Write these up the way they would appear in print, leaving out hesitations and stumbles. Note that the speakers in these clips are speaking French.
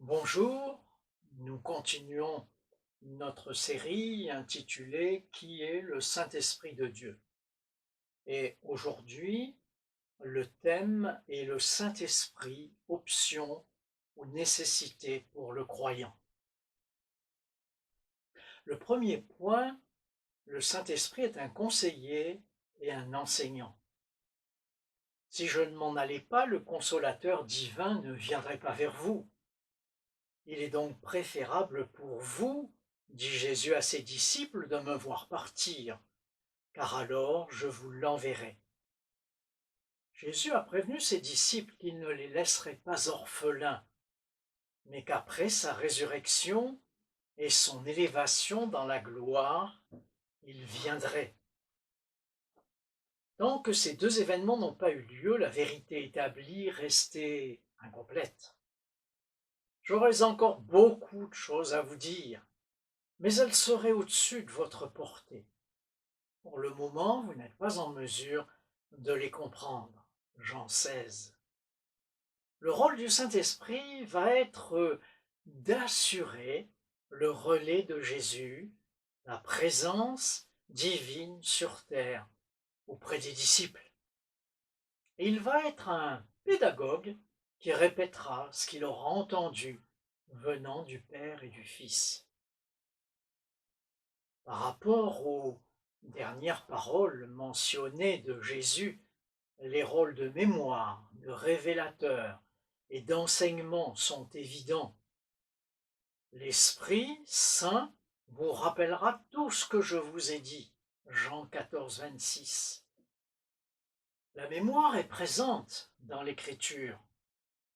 Bonjour, nous continuons notre série intitulée Qui est le Saint-Esprit de Dieu? Et aujourd'hui, le thème est le Saint-Esprit, option ou nécessité pour le croyant. Le premier point, le Saint-Esprit est un conseiller et un enseignant. Si je ne m'en allais pas, le consolateur divin ne viendrait pas vers vous. Il est donc préférable pour vous, dit Jésus à ses disciples, de me voir partir, car alors je vous l'enverrai. Jésus a prévenu ses disciples qu'il ne les laisserait pas orphelins, mais qu'après sa résurrection et son élévation dans la gloire, il viendrait. Tant que ces deux événements n'ont pas eu lieu, la vérité établie restait incomplète. J'aurais encore beaucoup de choses à vous dire, mais elles seraient au-dessus de votre portée. Pour le moment, vous n'êtes pas en mesure de les comprendre. Jean 16. Le rôle du Saint-Esprit va être d'assurer le relais de Jésus, la présence divine sur terre auprès des disciples. Et il va être un pédagogue qui répétera ce qu'il aura entendu venant du Père et du Fils. Par rapport aux dernières paroles mentionnées de Jésus, les rôles de mémoire, de révélateur et d'enseignement sont évidents. L'Esprit Saint vous rappellera tout ce que je vous ai dit. Jean 14, 26. La mémoire est présente dans l'Écriture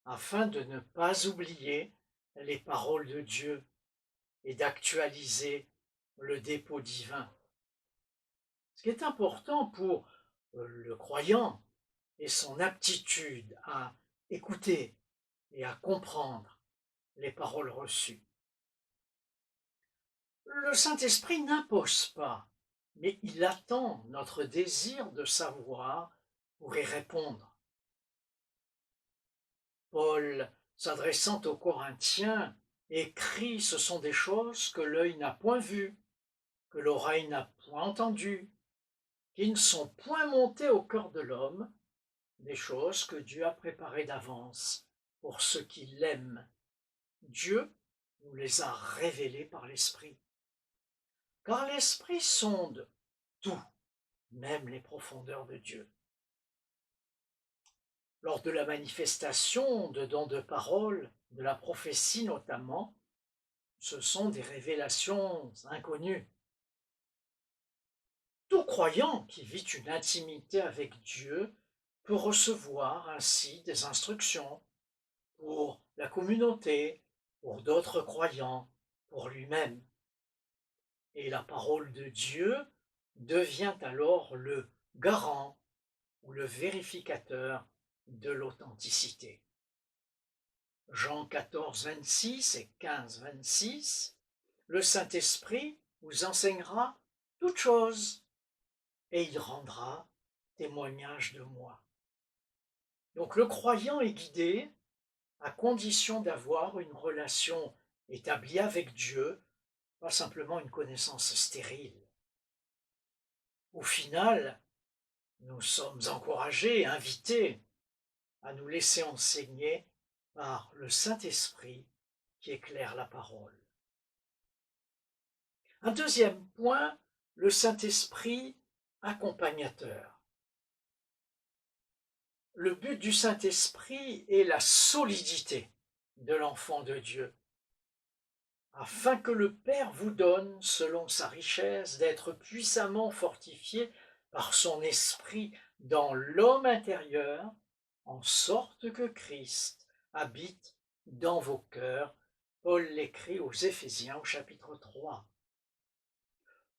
afin de ne pas oublier les paroles de Dieu et d'actualiser le dépôt divin. Ce qui est important pour le croyant est son aptitude à écouter et à comprendre les paroles reçues. Le Saint-Esprit n'impose pas, mais il attend notre désir de savoir pour y répondre. Paul, s'adressant aux Corinthiens, écrit: ce sont des choses que l'œil n'a point vues, que l'oreille n'a point entendues, qui ne sont point montées au cœur de l'homme, des choses que Dieu a préparées d'avance pour ceux qui l'aiment. Dieu nous les a révélées par l'Esprit. Car l'Esprit sonde tout, même les profondeurs de Dieu. Lors de la manifestation de dons de parole, de la prophétie notamment, ce sont des révélations inconnues. Tout croyant qui vit une intimité avec Dieu peut recevoir ainsi des instructions pour la communauté, pour d'autres croyants, pour lui-même. Et la parole de Dieu devient alors le garant ou le vérificateur de l'authenticité. Jean 14, 26 et 15, 26, le Saint-Esprit vous enseignera toutes choses et il rendra témoignage de moi. Donc le croyant est guidé à condition d'avoir une relation établie avec Dieu, pas simplement une connaissance stérile. Au final, nous sommes encouragés, invités à nous laisser enseigner par le Saint-Esprit qui éclaire la parole. Un deuxième point, le Saint-Esprit accompagnateur. Le but du Saint-Esprit est la solidité de l'enfant de Dieu, afin que le Père vous donne, selon sa richesse, d'être puissamment fortifié par son Esprit dans l'homme intérieur, en sorte que Christ habite dans vos cœurs. Paul l'écrit aux Éphésiens au chapitre 3.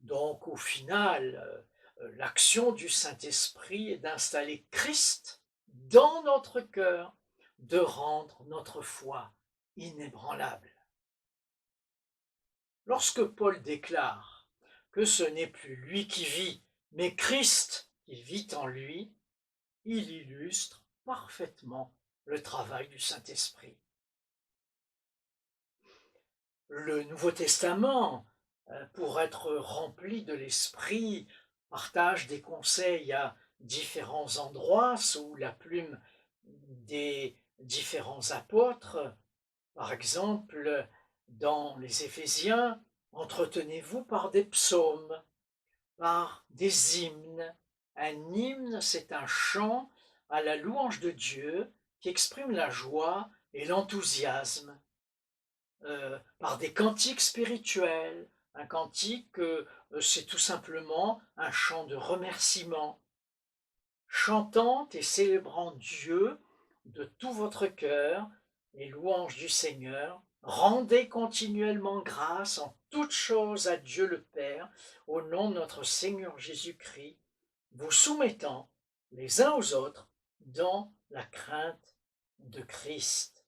Donc au final, l'action du Saint-Esprit est d'installer Christ dans notre cœur, de rendre notre foi inébranlable. Lorsque Paul déclare que ce n'est plus lui qui vit, mais Christ qui vit en lui, il illustre parfaitement le travail du Saint-Esprit. Le Nouveau Testament, pour être rempli de l'Esprit, partage des conseils à différents endroits sous la plume des différents apôtres. Par exemple, dans les Éphésiens, entretenez-vous par des psaumes, par des hymnes. Un hymne, c'est un chant à la louange de Dieu qui exprime la joie et l'enthousiasme, par des cantiques spirituels. Un cantique, c'est tout simplement un chant de remerciement. Chantant et célébrant Dieu de tout votre cœur, les louanges du Seigneur, rendez continuellement grâce en toutes choses à Dieu le Père, au nom de notre Seigneur Jésus-Christ, vous soumettant les uns aux autres dans la crainte de Christ.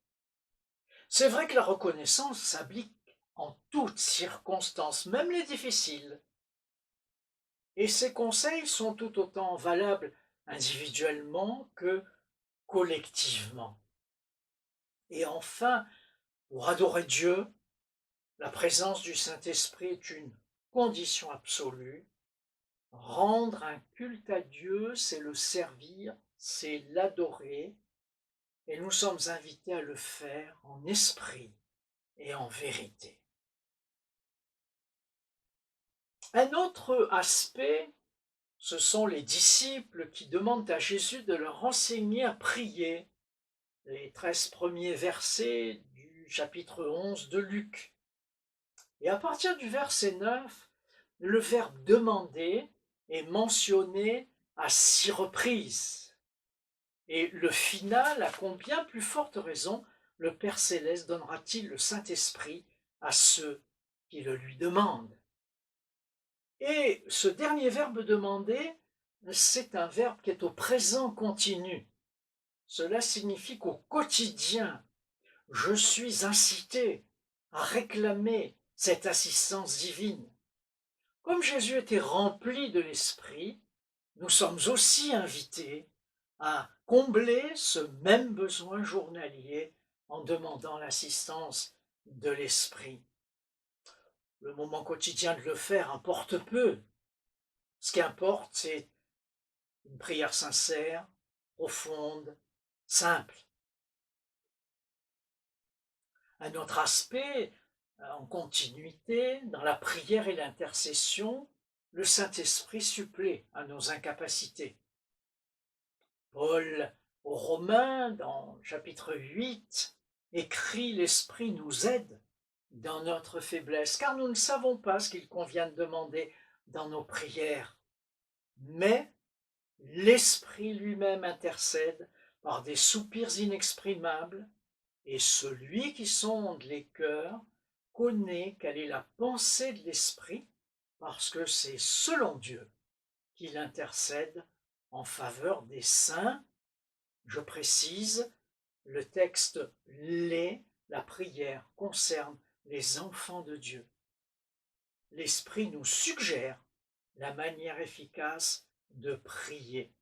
C'est vrai que la reconnaissance s'applique en toutes circonstances, même les difficiles. Et ces conseils sont tout autant valables individuellement que collectivement. Et enfin, pour adorer Dieu, la présence du Saint-Esprit est une condition absolue. Rendre un culte à Dieu, c'est le servir, c'est l'adorer, et nous sommes invités à le faire en esprit et en vérité. Un autre aspect, ce sont les disciples qui demandent à Jésus de leur enseigner à prier. Les 13 premiers versets du chapitre 11 de Luc. Et à partir du verset 9, le verbe demander est mentionné à 6 reprises. Et le final, à combien plus forte raison le Père Céleste donnera-t-il le Saint-Esprit à ceux qui le lui demandent? Et ce dernier verbe demander, c'est un verbe qui est au présent continu. Cela signifie qu'au quotidien, je suis incité à réclamer cette assistance divine. Comme Jésus était rempli de l'Esprit, nous sommes aussi invités à combler ce même besoin journalier en demandant l'assistance de l'Esprit. Le moment quotidien de le faire importe peu. Ce qui importe, c'est une prière sincère, profonde, simple. Un autre aspect, en continuité, dans la prière et l'intercession, le Saint-Esprit supplée à nos incapacités. Paul aux Romains, dans le chapitre 8, écrit: l'Esprit nous aide dans notre faiblesse, car nous ne savons pas ce qu'il convient de demander dans nos prières. Mais l'Esprit lui-même intercède par des soupirs inexprimables, et celui qui sonde les cœurs connaît quelle est la pensée de l'Esprit, parce que c'est selon Dieu qu'il intercède en faveur des saints. Je précise, le texte la prière concerne les enfants de Dieu. L'Esprit nous suggère la manière efficace de prier.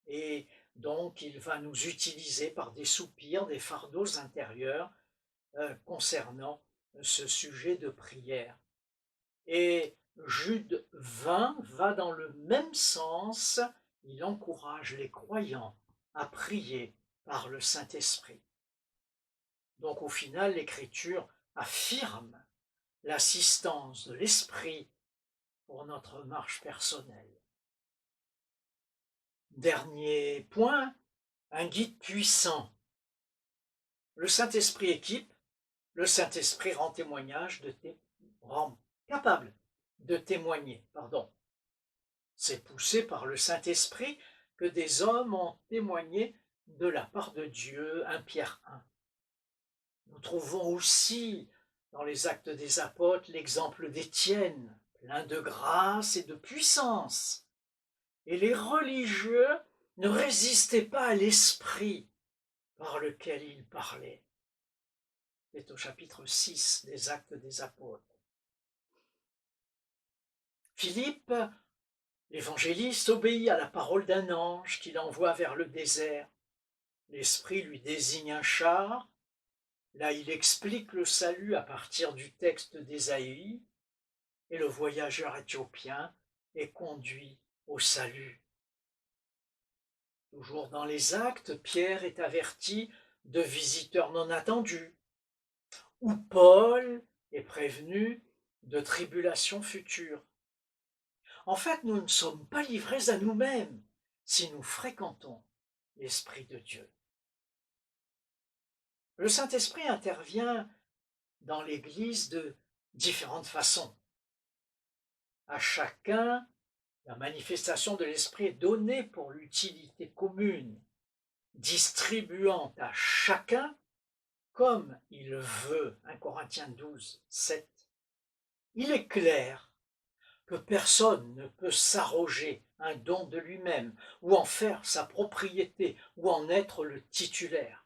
Et donc, il va nous utiliser par des soupirs, des fardeaux intérieurs concernant ce sujet de prière. Et Jude 20 va dans le même sens, il encourage les croyants à prier par le Saint-Esprit. Donc au final, l'Écriture affirme l'assistance de l'Esprit pour notre marche personnelle. Dernier point, un guide puissant. Le Saint-Esprit équipe, le Saint-Esprit rend capable de témoigner. C'est poussé par le Saint-Esprit que des hommes ont témoigné de la part de Dieu, 1 Pierre 1. Nous trouvons aussi dans les Actes des Apôtres l'exemple d'Étienne, plein de grâce et de puissance. Et les religieux ne résistaient pas à l'esprit par lequel il parlait. C'est au chapitre 6 des Actes des Apôtres. Philippe, l'évangéliste, obéit à la parole d'un ange qui l'envoie vers le désert. L'Esprit lui désigne un char, Là, il explique le salut à partir du texte d'Ésaïe, et le voyageur éthiopien est conduit au salut. Toujours dans les Actes, Pierre est averti de visiteurs non attendus, où Paul est prévenu de tribulations futures. En fait, nous ne sommes pas livrés à nous-mêmes si nous fréquentons l'Esprit de Dieu. Le Saint-Esprit intervient dans l'Église de différentes façons. À chacun, la manifestation de l'Esprit est donnée pour l'utilité commune, distribuant à chacun comme il veut. 1 Corinthiens 12, 7. Il est clair que personne ne peut s'arroger un don de lui-même, ou en faire sa propriété, ou en être le titulaire.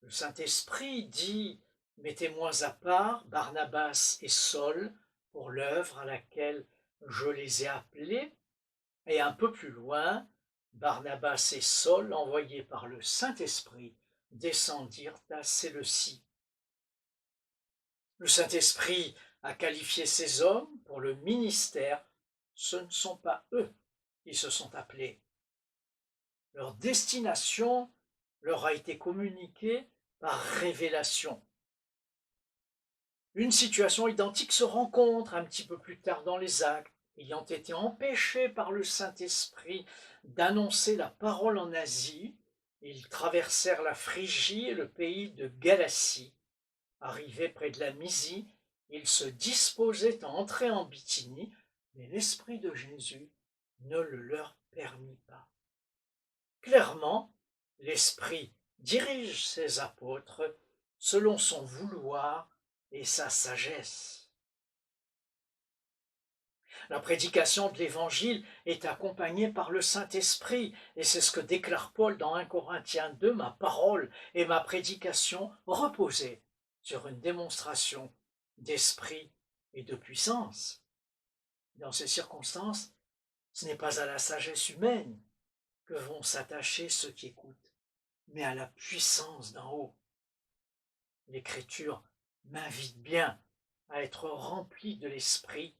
Le Saint-Esprit dit: mettez-moi à part Barnabas et Saul pour l'œuvre à laquelle je les ai appelés. Et un peu plus loin, Barnabas et Saul, envoyés par le Saint-Esprit, descendirent à Séleucie. Le Saint-Esprit a qualifié ces hommes pour le ministère. Ce ne sont pas eux qui se sont appelés. Leur destination leur a été communiquée par révélation. Une situation identique se rencontre un petit peu plus tard dans les Actes. Ayant été empêchés par le Saint-Esprit d'annoncer la parole en Asie, ils traversèrent la Phrygie et le pays de Galatie. Arrivés près de la Mysie, ils se disposaient à entrer en Bithynie, mais l'Esprit de Jésus ne le leur permit pas. Clairement, l'Esprit dirige ses apôtres selon son vouloir et sa sagesse. La prédication de l'Évangile est accompagnée par le Saint-Esprit, et c'est ce que déclare Paul dans 1 Corinthiens 2, « Ma parole et ma prédication reposaient sur une démonstration d'esprit et de puissance. » Dans ces circonstances, ce n'est pas à la sagesse humaine que vont s'attacher ceux qui écoutent, mais à la puissance d'en haut. L'Écriture m'invite bien à être rempli de l'Esprit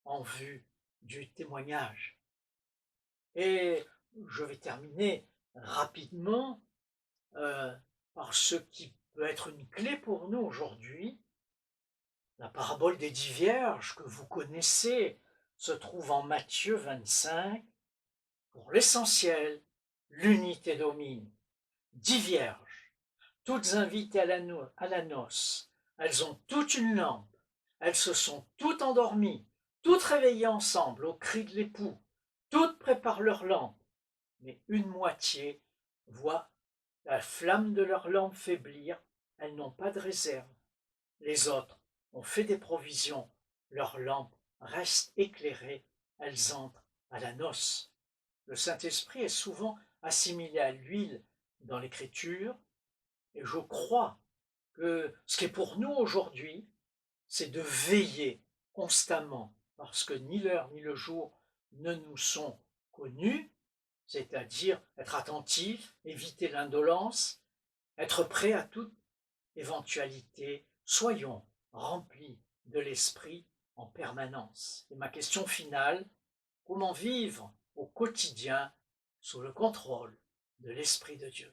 en vue du témoignage. Et je vais terminer rapidement par ce qui peut être une clé pour nous aujourd'hui. La parabole des 10 vierges que vous connaissez se trouve en Matthieu 25. Pour l'essentiel, l'unité domine. 10 vierges, toutes invitées à la noce. Elles ont toutes une lampe. Elles se sont toutes endormies, toutes réveillées ensemble au cri de l'époux. Toutes préparent leur lampe, mais une moitié voit la flamme de leur lampe faiblir. Elles n'ont pas de réserve. Les autres ont fait des provisions. Leur lampe reste éclairée. Elles entrent à la noce. Le Saint-Esprit est souvent assimilé à l'huile dans l'Écriture, et je crois que ce qui est pour nous aujourd'hui, c'est de veiller constamment, parce que ni l'heure ni le jour ne nous sont connus, c'est-à-dire être attentif, éviter l'indolence, être prêt à toute éventualité. Soyons remplis de l'Esprit en permanence. Et ma question finale: comment vivre au quotidien sous le contrôle de l'Esprit de Dieu?